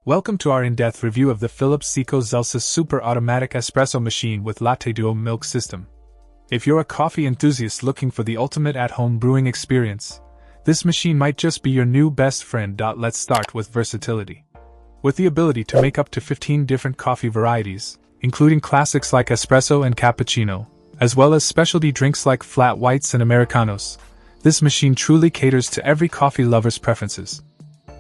Welcome to our in-depth review of the Philips Saeco Xelsis Super Automatic Espresso Machine with LatteDuo Milk System. If you're a coffee enthusiast looking for the ultimate at-home brewing experience, this machine might just be your new best friend. Let's start with versatility. With the ability to make up to 15 different coffee varieties, including classics like espresso and cappuccino, as well as specialty drinks like flat whites and Americanos, this machine truly caters to every coffee lover's preferences.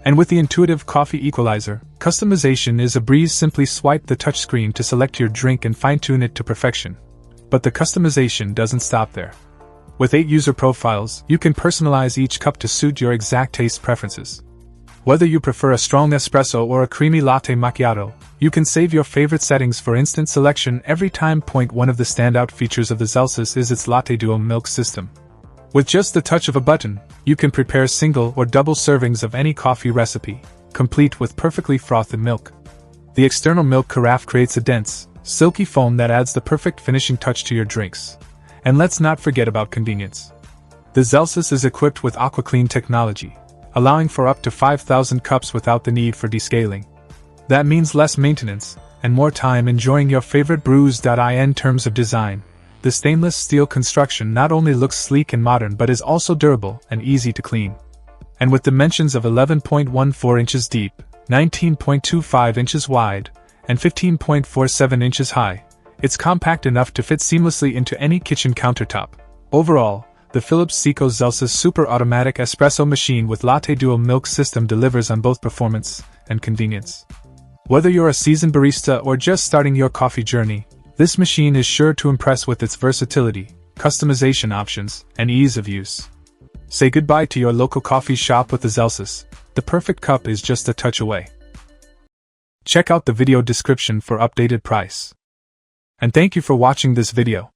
And with the intuitive coffee equalizer, customization is a breeze. Simply swipe the touchscreen to select your drink and fine-tune it to perfection. But the customization doesn't stop there. With 8 user profiles, you can personalize each cup to suit your exact taste preferences. Whether you prefer a strong espresso or a creamy latte macchiato, you can save your favorite settings for instant selection every time. One of the standout features of the Xelsis is its LatteDuo milk system. With just the touch of a button, you can prepare single or double servings of any coffee recipe, complete with perfectly frothed milk. The external milk carafe creates a dense, silky foam that adds the perfect finishing touch to your drinks. And let's not forget about convenience. The Xelsis is equipped with AquaClean technology, allowing for up to 5,000 cups without the need for descaling. That means less maintenance, and more time enjoying your favorite brews. In terms of design, the stainless steel construction not only looks sleek and modern but is also durable and easy to clean. And with dimensions of 11.14 inches deep, 19.25 inches wide, and 15.47 inches high, it's compact enough to fit seamlessly into any kitchen countertop. Overall, the Philips Saeco Xelsis Super Automatic Espresso Machine with LatteDuo Milk System delivers on both performance and convenience. Whether you're a seasoned barista or just starting your coffee journey, this machine is sure to impress with its versatility, customization options, and ease of use. Say goodbye to your local coffee shop with the Xelsis. The perfect cup is just a touch away. Check out the video description for updated price. And thank you for watching this video.